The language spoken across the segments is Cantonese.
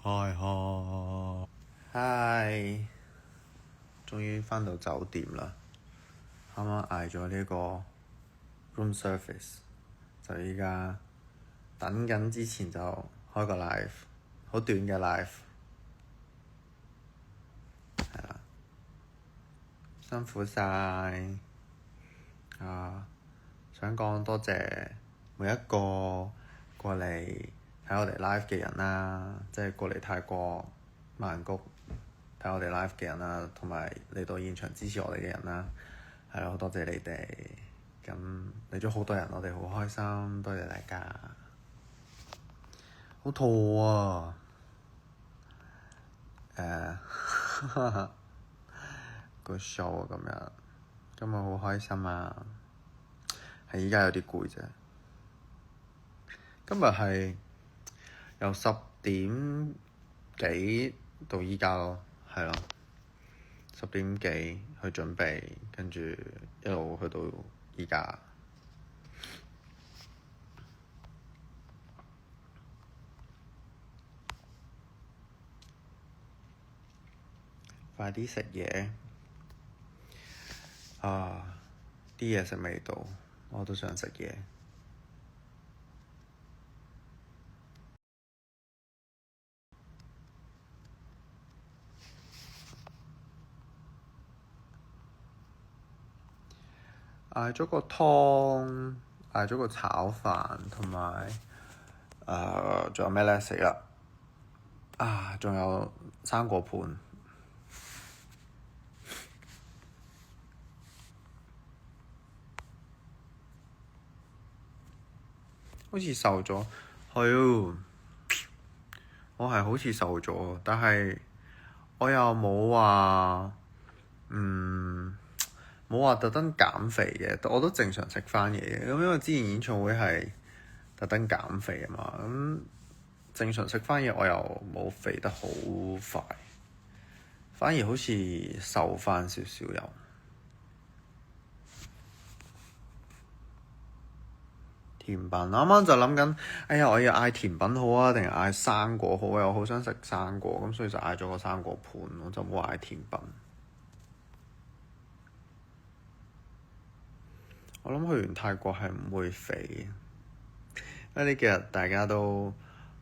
嗨，終於返到酒店啦！啱啱嗌咗呢個 room service，就依家等緊之前就開個 live，好短嘅 live，係啦，辛苦晒啊！想講多謝每一個過嚟睇我哋 live 嘅人啦，即係過嚟泰國曼谷睇我哋 live 嘅人啦，同埋嚟到現場支持我哋嘅人啦，係咯，好多謝你哋。咁嚟咗好多人，我哋好開心，多謝大家。好肚餓啊！個 show 啊，今日好開心啊！係依家有啲攰啫。今日係由10點幾到依家咯，係咯，10點幾去準備，跟住一路去到依家。快啲食嘢啊！啲嘢食未到，我都想食嘢。嗌咗個湯，嗌咗個炒飯，同埋仲有咩咧？食啦！仲有生果盤。好似瘦咗，係啊！我係好似瘦咗，但係我又冇話，冇話特登減肥嘅，我都正常食翻嘢嘅。咁因為之前演唱會係特登減肥啊嘛，咁正常食翻嘢我又冇肥得好快，反而好似瘦翻少少又。甜品啱啱就諗緊，哎呀，我要嗌甜品好啊，定係嗌生果好啊？我好想食生果，咁所以就嗌咗個生果盤，我就冇嗌甜品。我諗去完泰國係唔會肥，因為呢幾日大家都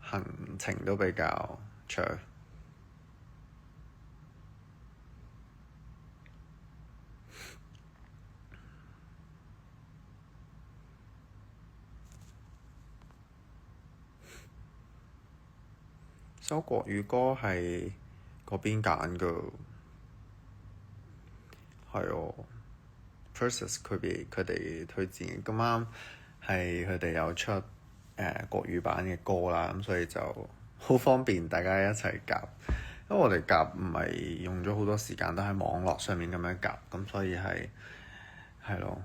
行程都比較長。首國語歌係嗰邊揀㗎，係哦。Versus 佢哋推薦，咁啱係佢哋有出國語版嘅歌啦，咁所以就好方便大家一齊夾。因為我哋夾唔係用咗好多時間，都喺網絡上面咁樣夾，咁所以係咯。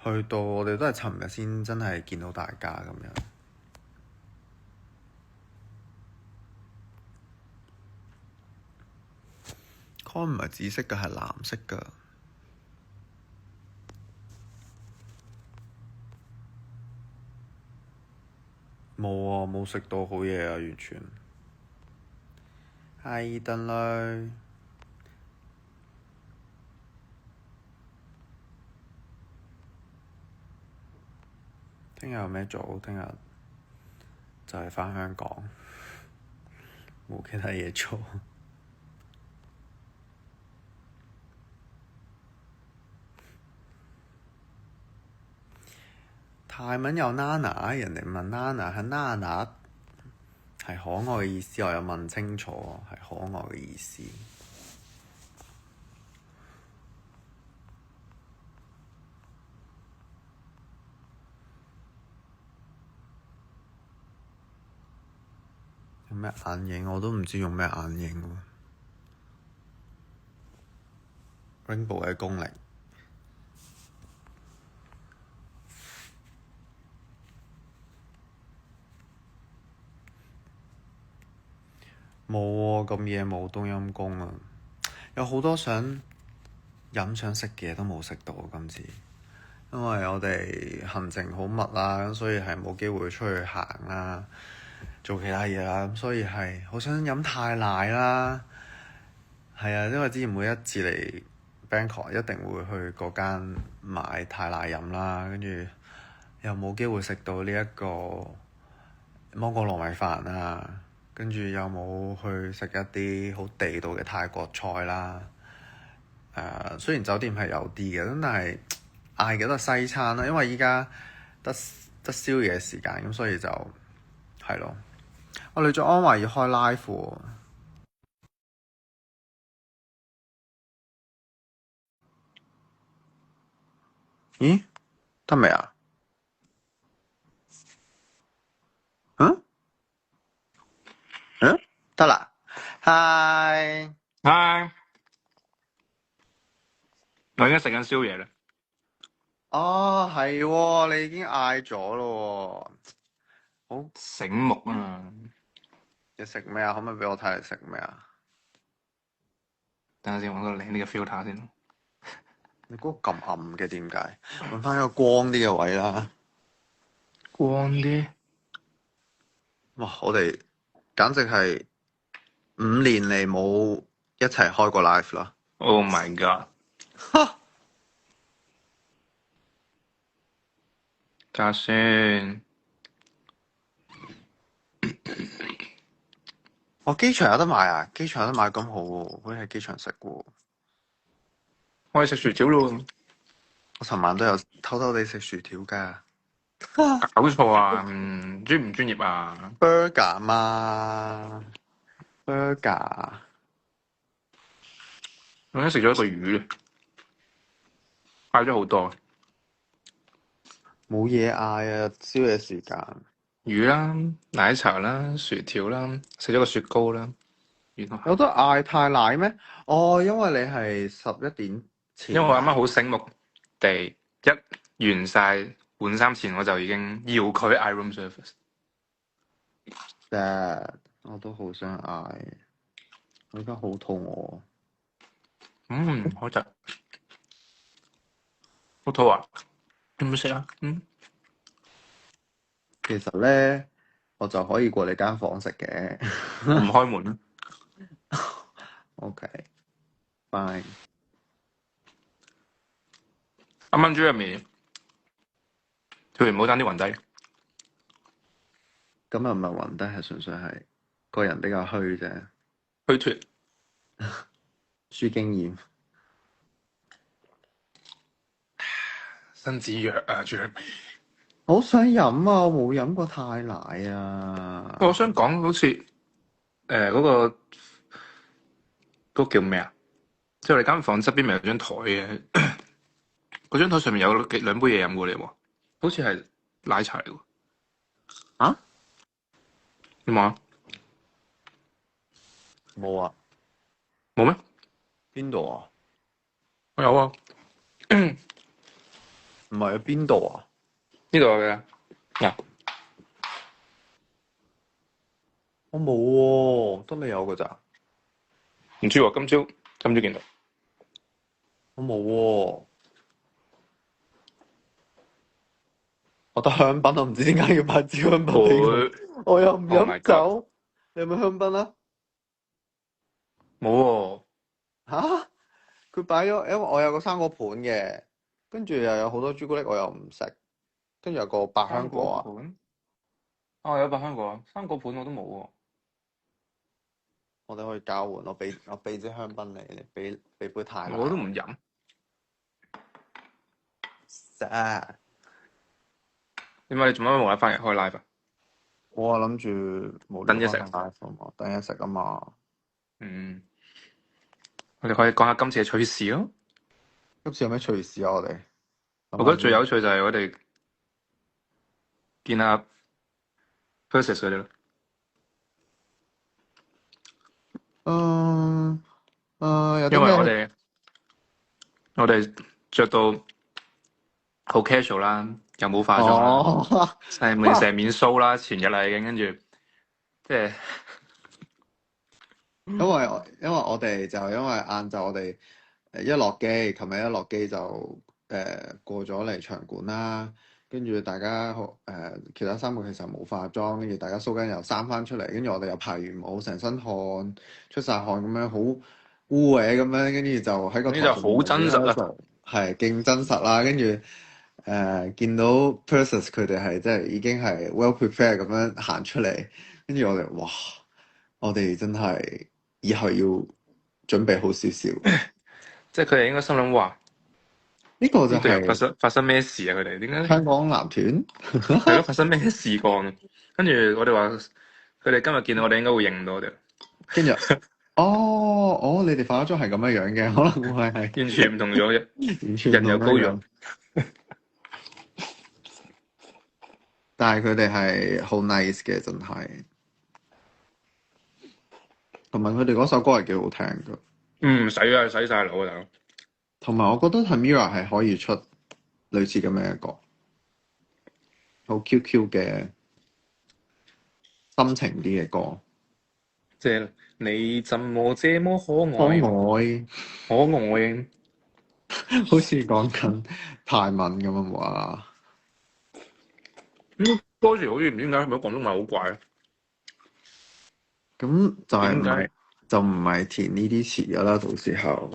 去到我哋都係尋日先真係見到大家咁樣。Con 唔係紫色嘅，係藍色㗎。冇啊，冇食到好嘢啊，完全。Hi，登女。聽日有咩做？聽日就係返香港，冇其他嘢做。泰文有 Nana， 人哋問 Nana 係 Nana， 係可愛嘅意思，我有問清楚，係可愛嘅意思。有咩眼影？我都唔知用咩眼影喎。Rainbow 嘅功力。冇喎，咁夜冇冬陰功啊！有好多想飲想食嘅嘢都冇食到今次，因為我哋行程好密啦，所以係冇機會出去行啦。做其他嘢啦，咁所以係好想飲泰奶啦。係啊，因為之前每一次嚟 Bangkok 一定會去嗰間買泰奶飲啦，跟住又冇機會食到呢一個芒果糯米飯啊，跟住又冇去食一啲好地道嘅泰國菜啦。雖然酒店係有啲嘅，咁但係嗌嘅都係西餐啦，因為依家得宵夜時間，咁所以就係咯。我女咗安話要開 live 喎。咦？得未啊？嗯？嗯？得啦。Hi。嗨，我而家食緊宵夜啦。哦，係喎，你已經嗌咗咯喎。好，醒目啊！你食咩啊？可唔可以俾我睇你食咩啊？等下先，揾個靚啲嘅 filter 先。你嗰個咁暗嘅點解？揾翻一個光啲嘅位啦。光啲。哇！我哋簡直係5年嚟冇一齊開過 live 啦。Oh my god！睇下先。哦，機場有得買啊！機場有得買咁好喎，可以喺機場食喎。我哋食薯條咯。我尋晚都有偷偷地食薯條㗎。搞錯啊！專唔專業啊？ burger 嘛 burger 我已經食咗一個魚啦，嗌咗好多冇嘢嗌啊！宵夜時間魚啦、奶茶啦、薯條啦，食咗個雪糕啦。原來有得嗌太奶咩？哦，因為你係11點前因為我啱啱買。好醒目地一完晒換衫前，我就已經要佢嗌 room service。我都好想嗌，我而家好肚好食，好肚啊！有冇食啊？餓。其實咧，我就可以過你間房食嘅。我唔開門。OK fine。啱啱 J 入面跳完舞爭啲暈低。咁又唔係暈低，係純粹係個人比較虛啫，虛脫。輸經驗。身子弱啊 J 入面。好想飲啊！我冇飲過泰奶啊。我想講好似嗰個叫咩啊？即係我哋間房側邊咪有張台嘅，嗰張台上面有兩杯嘢飲過嚟喎，好似係奶茶嚟喎。啊？有冇啊？冇啊？冇咩？邊度啊？我有啊。唔係啊？邊度啊？呢度有嘅。嗱，我冇喎，得你有㗎咋？唔知喎，今朝見到。我冇喎，我得香檳，我唔知點解要擺支香檳俾佢。我又唔 Oh my 飲酒。你有冇香檳啊？冇喎。吓？佢擺咗，因為我有個生果盤嘅，跟住又有好多朱古力，我又唔食，跟住有個百香果啊。盤？哦，有百香果啊，生果盤我都冇喎。我哋可以交換，我俾支香檳你，你俾杯泰奶。我都唔飲。sad。點解你做乜冇得翻嚟開 live 啊？我啊諗住冇等嘢食。等嘢食啊嘛。我哋可以講下今次嘅趣事咯。今次有咩趣事啊？我哋我覺得最有趣就係我哋見下 Persis 佢哋咯。有啲因為咩？我哋着到好 casual 啦，又冇化妝啦，成面鬚啦，前日啦已經，跟住即係因為我哋就因為晏晝我哋一落機，琴日一落機就過咗嚟場館啦，跟住大家其他三個其實冇化妝，跟住大家鬚根又生翻出嚟，跟住我哋又排完舞，成身汗出晒汗咁樣，好污穢咁樣，跟住就喺個呢就台上面好真實啦。就係勁真實啦。跟住見到 Persis 佢哋係即係已經係 well prepared 咁樣行出嚟，跟住我哋哇，我哋真係以後要準備好少少。即係佢哋應該心諗話，呢個就呢隊又係發生咩事啊？佢哋點解香港男團。係咯？發生咩事幹？跟住我哋話，佢哋今日見到我哋應該會認到我哋，跟住你哋化咗妝係咁樣樣嘅，可能會係完全唔同咗嘅，完全人又高咗唔同樣。但係佢哋係好 nice 嘅，真係。同埋佢哋嗰首歌係幾好聽㗎。洗啊，洗晒腦啊，大佬。同埋我覺得係 Mirror 係可以出類似咁樣一個好 QQ 嘅心情啲嘅歌。即係你怎麼這麼可可愛？愛，可愛。好似講緊泰文咁樣話。歌詞好似唔知點解係咪廣東話好怪啊？咁就係唔點解係就唔係填呢啲詞㗎啦，到時候。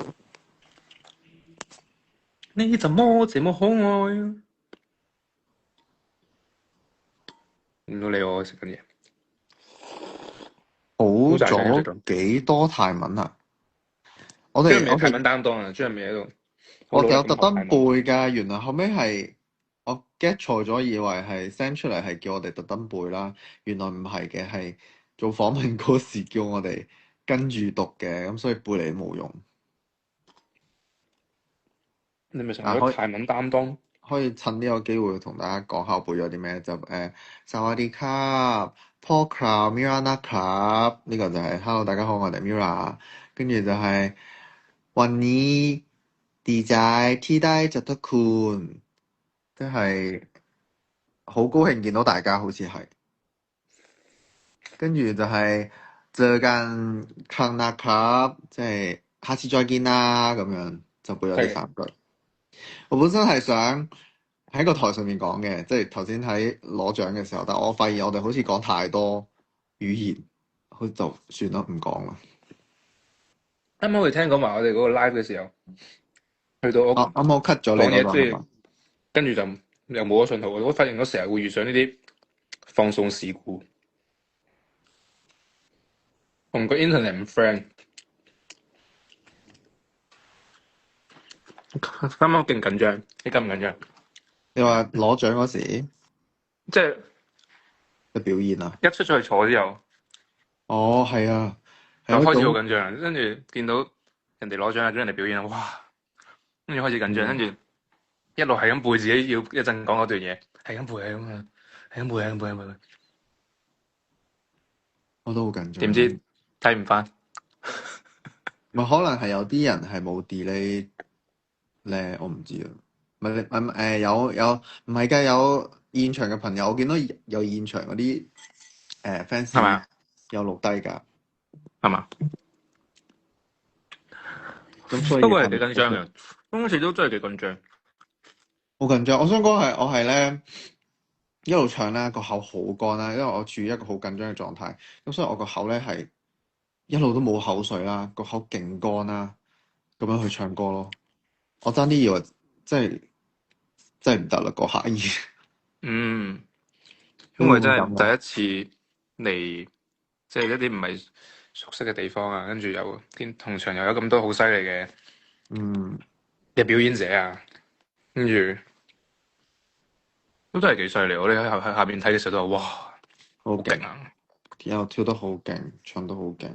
你怎麼這麼可愛？唔到理我食緊嘢。好大聲嘅咗幾多泰文啊？我張美泰哋文擔當啊，張美喺度。我哋有特登背㗎，原來後尾係我 get 錯咗，以為係 send 出嚟係叫我哋特登背啦，原來唔係嘅，係做訪問嗰時叫我哋跟住讀嘅，咁所以背嚟冇用。你咪成個泰文擔當。可以趁呢個機會同大家講下我背咗啲咩，就薩瓦迪卡、Paul Club、Mirana Club 呢個就係 Hello 大家好，我哋 Mira， 跟住就係วันนี้ดีใจที่ได้เจอคุณ，即係好高興見到大家，好似係。跟住就係เจอกันครั้งหน้าครับ，即係下次再見啦，咁樣就背咗呢3句。我本身係想喺個台上面講嘅，即係頭先喺攞獎嘅時候，但我發現我哋好似講太多語言，好就算啦，唔講啦。啱啱我哋聽講埋我哋嗰個 live 嘅時候，去到我啱啱 cut 咗你講嘢，嗰個即係跟住就又冇咗信號。我發現我成日會遇上呢啲放送事故，同個 internet 唔 friend。啱啱勁緊張，你緊唔緊張？你話攞獎嗰時即係嘅表現啊？一出咗去坐之後，哦，係啊，就開始係嗰種好緊張，跟住見到人哋攞獎啊，見人哋表演啊，哇！跟住開始緊張，跟住一路係咁背自己要一陣講嗰段嘢，係咁背係咁啊，係咁背係咁背係咁背。我都好緊張。點知睇唔翻？咪可能係有啲人係冇 delay 咧，我唔知啊。咪有唔係㗎，有現場嘅朋友，我見到有現場嗰啲fans 係咪有錄低㗎，係嘛？咁所以不過係幾緊張嘅，今次都真係幾緊張。好緊張。我想講係我係咧一路唱咧個口好乾啦，因為我處於一個好緊張嘅狀態，咁所以我個口咧係一路都冇口水啦，個口勁乾啦，咁樣去唱歌咯。我爭啲以為真係唔得啦，嗰下已經。因為真係第一次嚟，即係一啲唔係熟悉嘅地方啊，跟住又同場又有咁多好犀利嘅嘅表演者啊，跟住都真係幾犀利。我哋喺下邊睇嘅時候都話：哇，好勁啊！又跳得好勁，唱得好勁。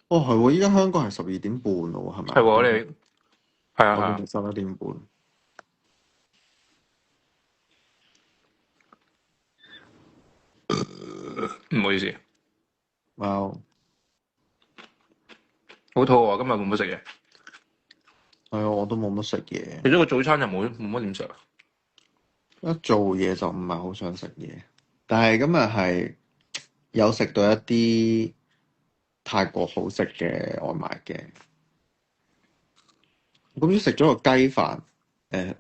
哦，係喎！依家香港係12點半咯，係咪？係喎，我哋係啊係啊，11點半。唔好意思。Wow，好肚餓，今日冇乜食嘢。係啊，我都冇乜食嘢。其實個早餐就冇乜點食。一做嘢就唔係好想食嘢，但係今日係有食到一啲泰國好食嘅外賣嘅。我今朝食咗個雞飯，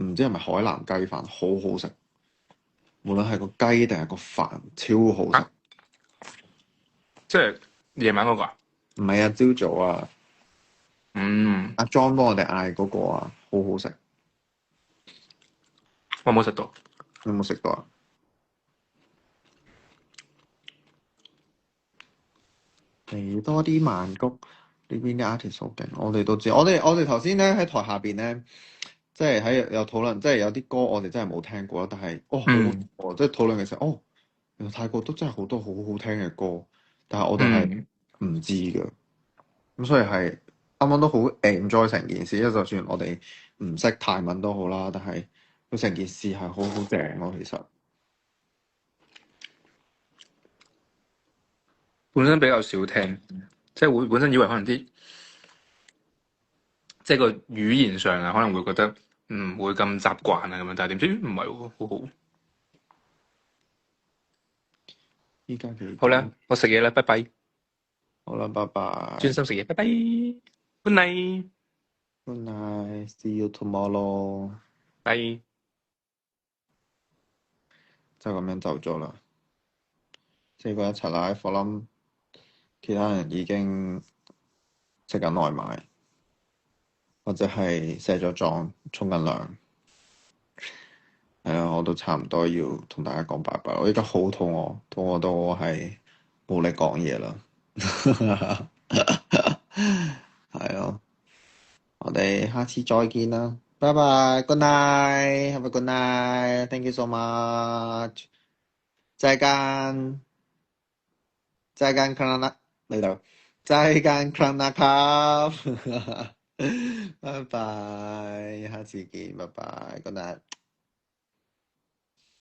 唔知係咪海南雞飯，好好食。無論係個雞定係個飯，超好食。啊，即係夜晚嗰個啊？唔係啊，朝早啊，嗯，阿 John 幫我哋嗌嗰個啊，好好食。我冇食到。你有冇食過啊？嚟多啲曼谷呢邊啲 artist 好勁，我哋都知。我哋頭先咧喺台下邊咧，即係喺有討論，即係有啲歌我哋真係冇聽過啦，但係好好嗯喎！即係討論嘅時候，原來泰國都真係好多好好聽嘅歌，但係我哋係嗯，唔知㗎。咁所以係啱啱都好 enjoy 成件事，因為就算我哋唔識泰文都好啦，但係佢成件事係好正咯，其實。本身比較少聽，即係會本身以為可能啲即係個語言上啊，可能會覺得唔會咁習慣啊咁樣，但係點知唔係喎，好好。依家幾好啦，點？我食嘢啦，拜拜。好啦，拜拜。專心食嘢，拜拜。Good night，Good night. See you tomorrow. 拜。就咁樣走咗啦。四個一齊啦，我諗其他人已經食緊外賣，或者係卸咗妝、沖緊涼。係啊，我都差唔多要同大家講拜拜。我而家好肚餓，肚餓到我係冇力講嘢啦。係咯，我哋下次再見啦，拜拜，Good night，Have a good night，Thank you so much，再見，再見 Klana 嚟到，再見 Klana 卡，拜拜，下次見，拜拜，Good night。